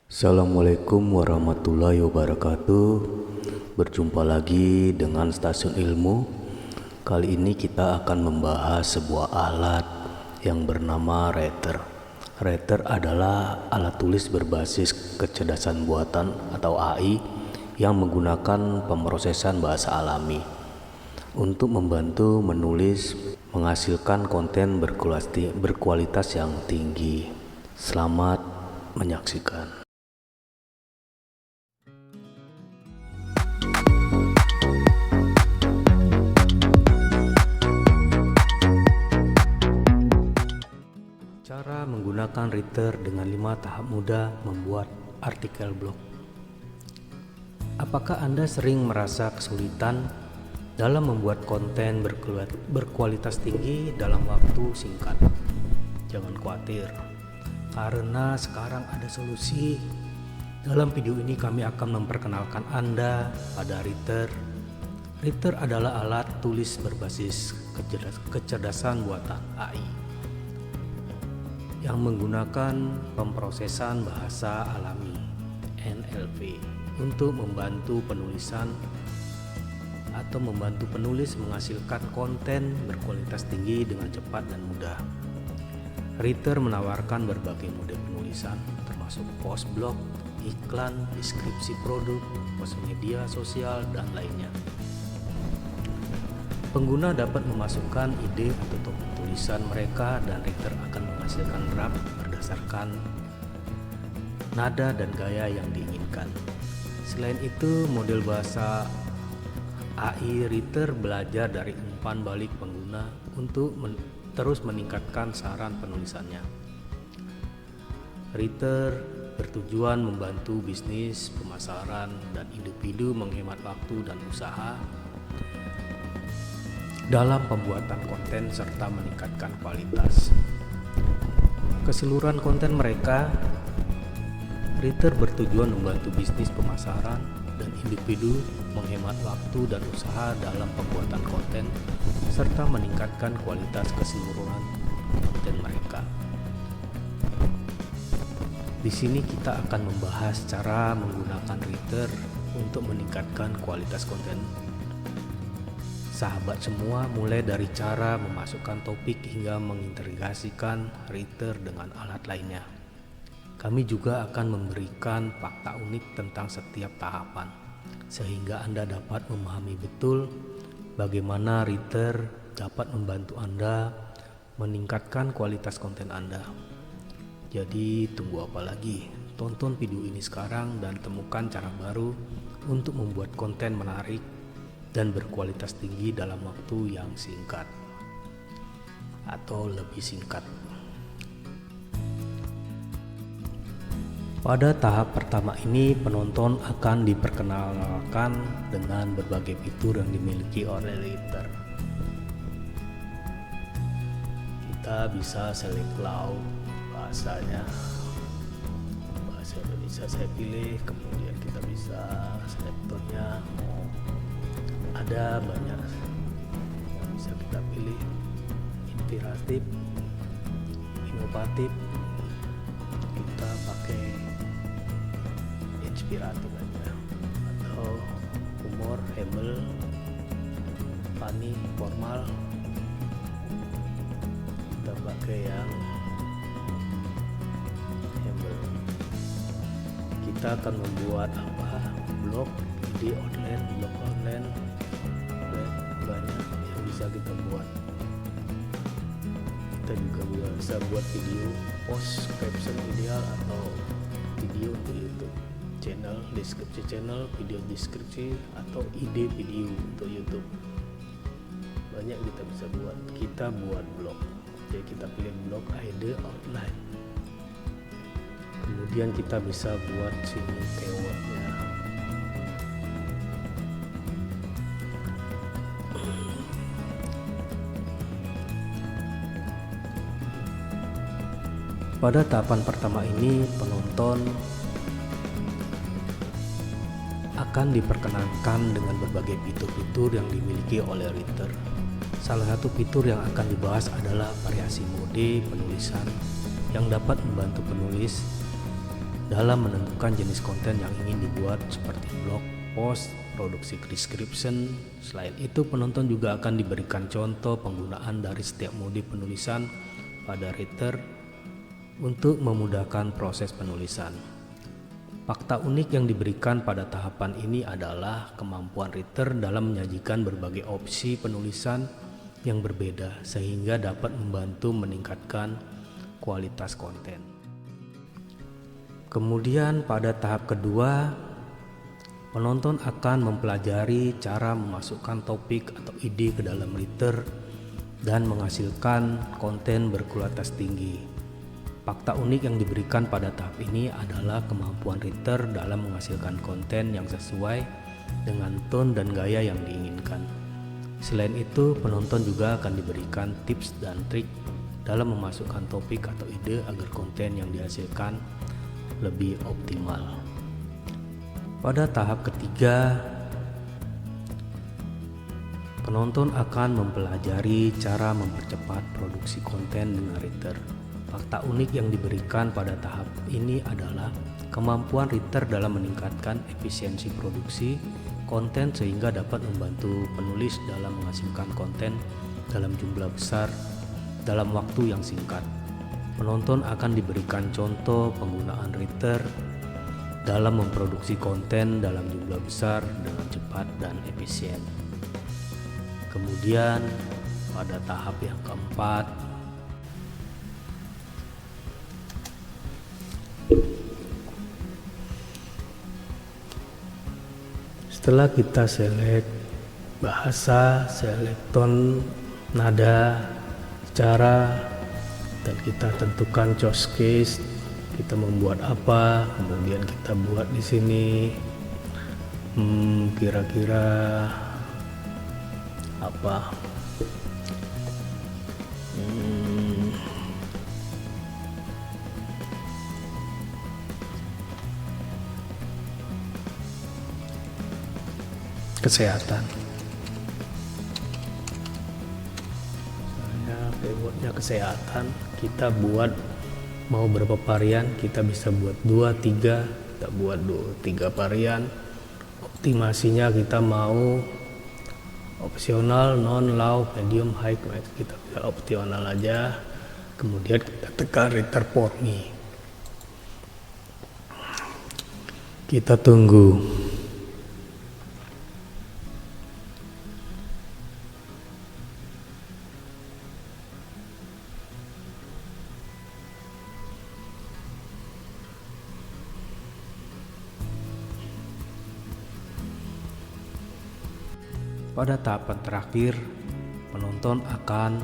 Assalamualaikum warahmatullahi wabarakatuh. Berjumpa lagi dengan Stasiun Ilmu. Kali ini kita akan membahas sebuah alat yang bernama Writer. Writer adalah alat tulis berbasis kecerdasan buatan atau AI yang menggunakan pemrosesan bahasa alami untuk membantu menulis menghasilkan konten berkualitas yang tinggi. Selamat menyaksikan. Cara menggunakan Writer dengan 5 tahap mudah membuat artikel blog. Apakah Anda sering merasa kesulitan dalam membuat konten berkualitas tinggi dalam waktu singkat? Jangan khawatir, karena sekarang ada solusi. Dalam video ini kami akan memperkenalkan Anda pada Writer. Writer adalah alat tulis berbasis kecerdasan buatan AI yang menggunakan pemrosesan bahasa alami (NLP) untuk membantu penulisan atau membantu penulis menghasilkan konten berkualitas tinggi dengan cepat dan mudah. Writer menawarkan berbagai mode penulisan termasuk post blog, iklan, deskripsi produk, post media sosial, dan lainnya. Pengguna dapat memasukkan ide atau topik tulisan mereka dan Writer akan menghasilkan draft berdasarkan nada dan gaya yang diinginkan. Selain itu, model bahasa AI Writer belajar dari umpan balik pengguna untuk terus meningkatkan saran penulisannya. Writer bertujuan membantu bisnis, pemasaran, dan individu menghemat waktu dan usaha dalam pembuatan konten serta meningkatkan kualitas. Keseluruhan konten mereka, Writer bertujuan membantu bisnis, pemasaran, dan individu menghemat waktu dan usaha dalam pembuatan konten serta meningkatkan kualitas keseluruhan konten mereka. Di sini kita akan membahas cara menggunakan Writer untuk meningkatkan kualitas konten. Sahabat semua, mulai dari cara memasukkan topik hingga mengintegrasikan Writer dengan alat lainnya. Kami juga akan memberikan fakta unik tentang setiap tahapan, sehingga Anda dapat memahami betul bagaimana Writer dapat membantu Anda meningkatkan kualitas konten Anda. Jadi tunggu apa lagi? Tonton video ini sekarang dan temukan cara baru untuk membuat konten menarik dan berkualitas tinggi dalam waktu yang singkat atau lebih singkat. Pada tahap pertama ini, penonton akan diperkenalkan dengan berbagai fitur yang dimiliki oleh Writer. Kita bisa select layout bahasanya, bahasa Indonesia saya pilih, kemudian kita bisa select tone-nya. Ada banyak yang bisa kita pilih, inspiratif, inovatif. Kita pakai inspiratif aja, atau humor, humble, funny, formal. Kita pakai yang humble. Kita akan membuat blog, ide online, blog online, banyak yang bisa kita buat. Kita juga bisa buat video, post, caption ideal, atau video untuk YouTube channel, deskripsi channel, video deskripsi, atau ide video untuk YouTube. Banyak kita bisa buat. Kita buat blog, jadi kita pilih blog ide outline. Kemudian kita bisa buat sini keywordnya. Pada tahapan pertama ini, penonton akan diperkenankan dengan berbagai fitur-fitur yang dimiliki oleh writer. Salah satu fitur yang akan dibahas adalah variasi mode penulisan yang dapat membantu penulis dalam menentukan jenis konten yang ingin dibuat seperti blog, post, produksi description. Selain itu, penonton juga akan diberikan contoh penggunaan dari setiap mode penulisan pada writer untuk memudahkan proses penulisan. Fakta unik yang diberikan pada tahapan ini adalah kemampuan writer dalam menyajikan berbagai opsi penulisan yang berbeda sehingga dapat membantu meningkatkan kualitas konten. Kemudian pada tahap kedua, penonton akan mempelajari cara memasukkan topik atau ide ke dalam writer dan menghasilkan konten berkualitas tinggi. Fakta unik yang diberikan pada tahap ini adalah kemampuan writer dalam menghasilkan konten yang sesuai dengan tone dan gaya yang diinginkan. Selain itu, penonton juga akan diberikan tips dan trik dalam memasukkan topik atau ide agar konten yang dihasilkan lebih optimal. Pada tahap ketiga, penonton akan mempelajari cara mempercepat produksi konten dengan writer. Fakta unik yang diberikan pada tahap ini adalah kemampuan writer dalam meningkatkan efisiensi produksi konten sehingga dapat membantu penulis dalam menghasilkan konten dalam jumlah besar dalam waktu yang singkat. Penonton akan diberikan contoh penggunaan writer dalam memproduksi konten dalam jumlah besar dengan cepat dan efisien. Kemudian pada tahap yang keempat, setelah kita select bahasa, select tone, nada, cara, dan kita tentukan choice case, kita membuat apa, kemudian kita buat di sini kira-kira apa, kesehatan. Misalnya keywordnya kesehatan, kita buat mau berapa varian, kita bisa buat 2, 3, kita buat 3 varian. Optimasinya kita mau opsional, non, low, medium, high, kita bisa opsional aja. Kemudian kita tekan return for me. Kita tunggu. Pada tahapan terakhir, penonton akan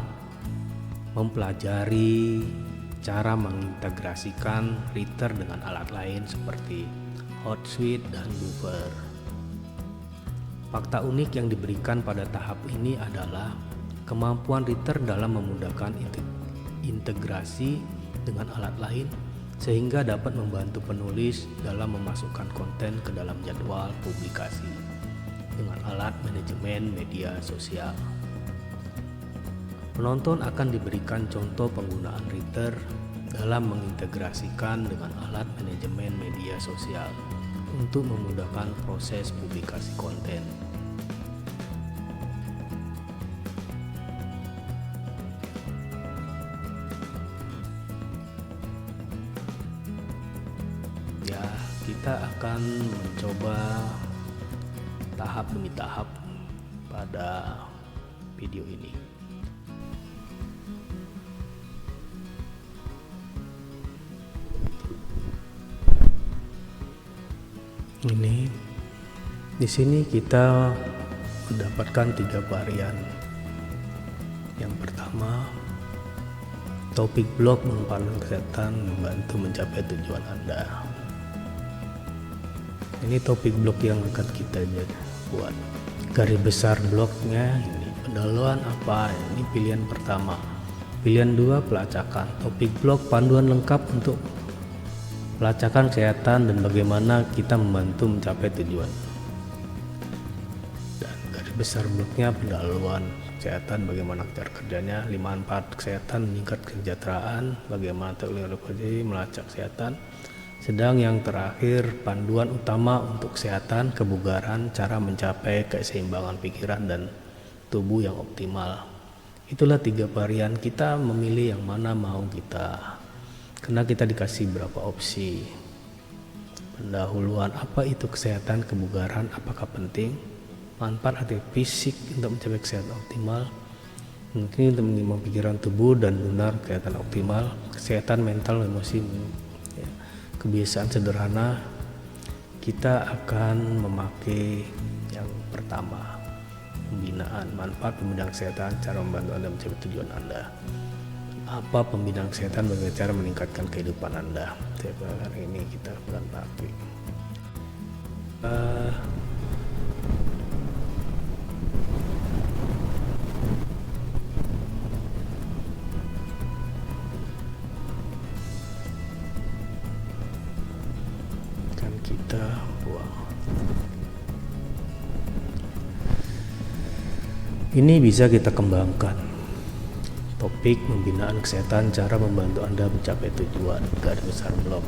mempelajari cara mengintegrasikan writer dengan alat lain seperti Hootsuite dan Buffer. Fakta unik yang diberikan pada tahap ini adalah kemampuan writer dalam memudahkan integrasi dengan alat lain sehingga dapat membantu penulis dalam memasukkan konten ke dalam jadwal publikasi dengan alat manajemen media sosial. Penonton akan diberikan contoh penggunaan writer dalam mengintegrasikan dengan alat manajemen media sosial untuk memudahkan proses publikasi konten. Ya, kita akan mencoba tahap demi tahap pada video ini. Ini di sini kita mendapatkan 3 varian. Yang pertama, topik blog memandang kesehatan membantu mencapai tujuan Anda. Ini topik blog yang akan kita buat. Garis besar blognya ini, pendahuluan apa, ini pilihan pertama. Pilihan 2, pelacakan. Topik blog panduan lengkap untuk pelacakan kesehatan dan bagaimana kita membantu mencapai tujuan. Dan garis besar blognya pendahuluan kesehatan, bagaimana cara kerjanya, 5 manfaat kesehatan, meningkat kesejahteraan, bagaimana teknologi melacak kesehatan. Sedang yang terakhir, panduan utama untuk kesehatan, kebugaran, cara mencapai keseimbangan pikiran dan tubuh yang optimal. Itulah 3 varian, kita memilih yang mana mau kita, karena kita dikasih berapa opsi. Pendahuluan, apa itu kesehatan, kebugaran, apakah penting, manfaat hati fisik untuk mencapai kesehatan optimal, mungkin untuk mengimbang pikiran, tubuh dan benar kesehatan optimal, kesehatan mental, emosi, ya. Kebiasaan sederhana, kita akan memakai yang pertama, pembinaan. Manfaat pembinaan kesehatan, cara membantu Anda mencapai tujuan Anda. Apa pembinaan kesehatan, bagaimana cara meningkatkan kehidupan Anda. Hari ini kita akan pakai kan kita buang. Ini bisa kita kembangkan. Topik pembinaan kesehatan, cara membantu Anda mencapai tujuan, garis besar blog.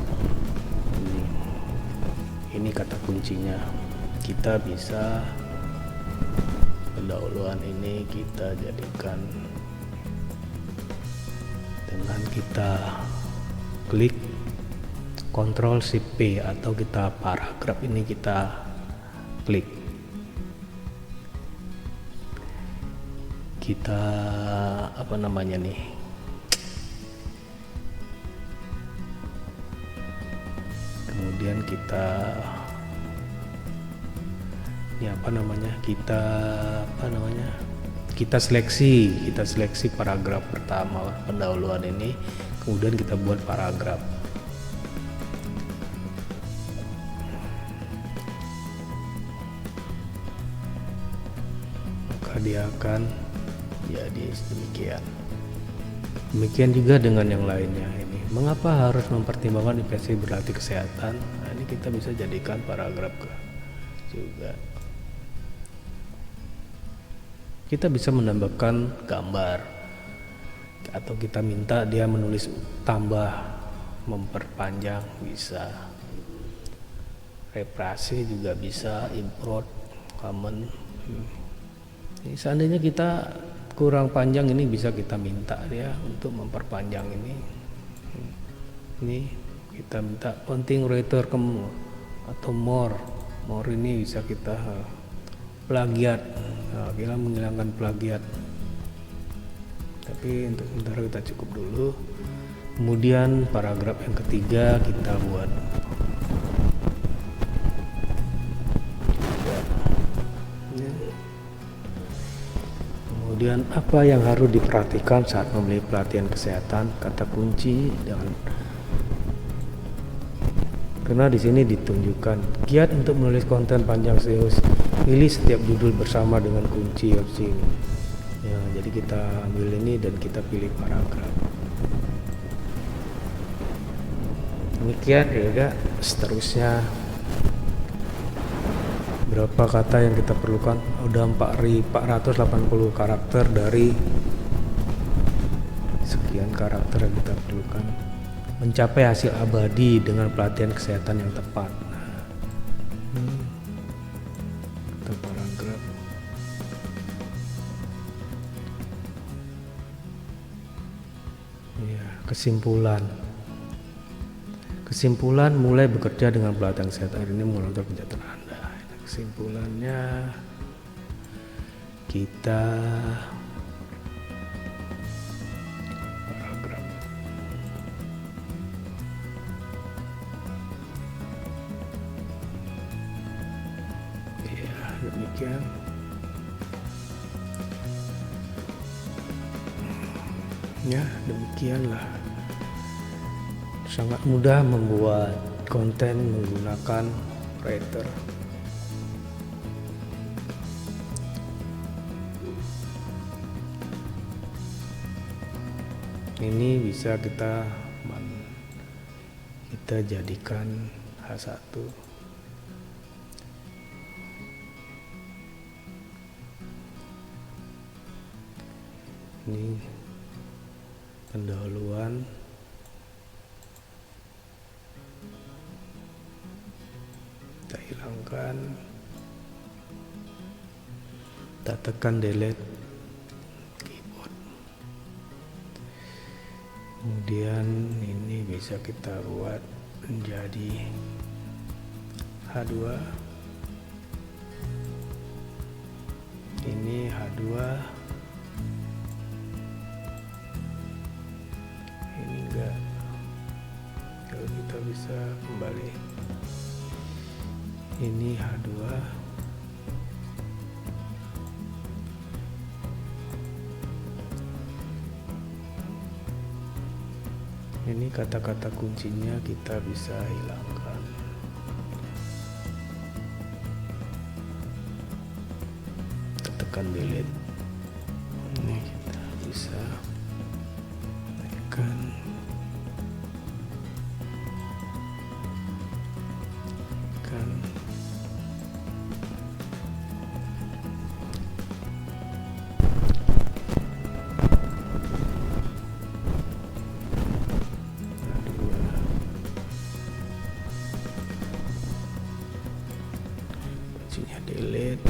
Ini kata kuncinya. Kita bisa pendahuluan ini kita jadikan dengan kita klik Ctrl Shift P, atau kita paragraf ini kita klik. Kita apa namanya nih, kemudian kita ini kita seleksi paragraf pertama pendahuluan ini, kemudian kita buat paragraf. Maka dia akan jadi demikian. Demikian juga dengan yang lainnya ini. Mengapa harus mempertimbangkan investasi berarti kesehatan? Nah, ini kita bisa jadikan paragraf juga. Kita bisa menambahkan gambar, atau kita minta dia menulis tambah, memperpanjang bisa. Reprasi juga bisa, import, comment. Ini seandainya kita kurang panjang, ini bisa kita minta dia untuk memperpanjang ini. Ini kita minta penting writer atau more ini bisa kita plagiat. Nah, kita menghilangkan plagiat. Tapi untuk sementara kita cukup dulu. Kemudian paragraf yang ketiga kita buat. Kemudian apa yang harus diperhatikan saat memilih pelatihan kesehatan, kata kunci karena di sini ditunjukkan giat untuk menulis konten panjang SEO. Pilih setiap judul bersama dengan kunci opsi. Ya, jadi kita ambil ini dan kita pilih paragraf. Demikian ya, seterusnya. Berapa kata yang kita perlukan? Udah 480 karakter dari sekian karakter yang kita perlukan. Mencapai hasil abadi dengan pelatihan kesehatan yang tepat. Kita paragraf. Ya, kesimpulan mulai bekerja dengan pelatihan kesehatan ini mulai untuk kesejahteraan Anda. Kesimpulannya, kita paragraf. Ya, demikian. Ya, demikianlah. Sangat mudah membuat konten menggunakan writer. Ini bisa kita jadikan H1. Ini pendahuluan. Kita hilangkan. Kita tekan delete keyboard. Kemudian ini bisa kita buat menjadi H2. Ini H2. Ini enggak. Kalau kita bisa kembali. Ini H2. Ini kata-kata kuncinya kita bisa hilangkan. Tekan delete. Ini kita bisa tekan. Kuncinya delete.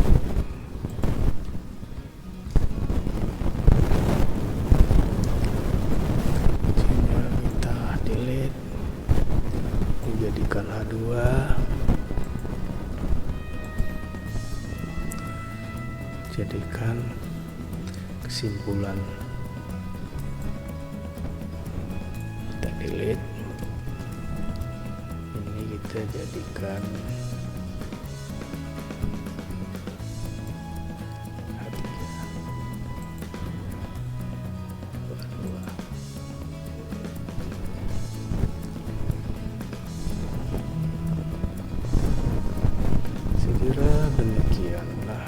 Kuncinya kita delete. Menjadikan H2. Jadikan kesimpulan. Kita delete. Ini kita jadikan demikianlah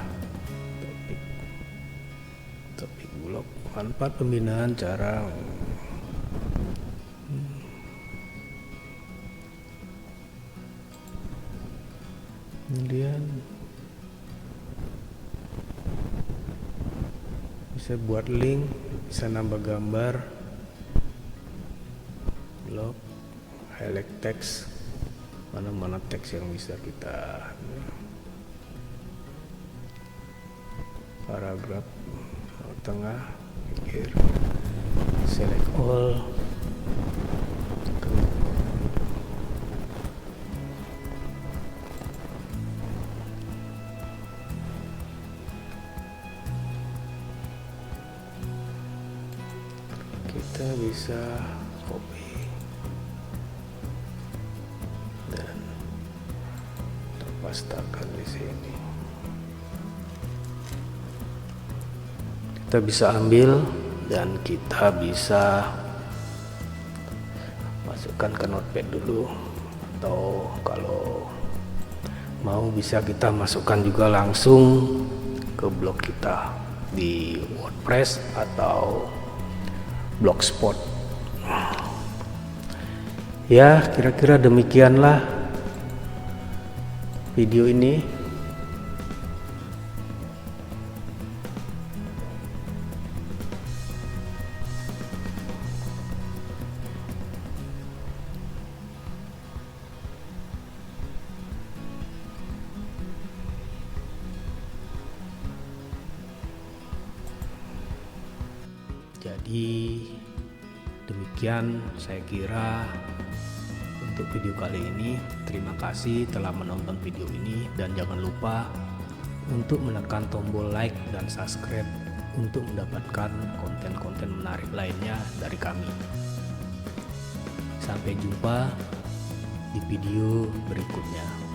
topik blog manfaat pembinaan cara kemudian bisa buat link, bisa nambah gambar, blog, highlight teks, mana teks yang bisa kita paragraf tengah, pikir, select all, kita bisa copy dan terpastakan di sini. Kita bisa ambil dan kita bisa masukkan ke notepad dulu, atau kalau mau bisa kita masukkan juga langsung ke blog kita di WordPress atau Blogspot. Ya, kira-kira demikianlah video ini. Jadi demikian saya kira untuk video kali ini. Terima kasih telah menonton video ini dan jangan lupa untuk menekan tombol like dan subscribe untuk mendapatkan konten-konten menarik lainnya dari kami. Sampai jumpa di video berikutnya.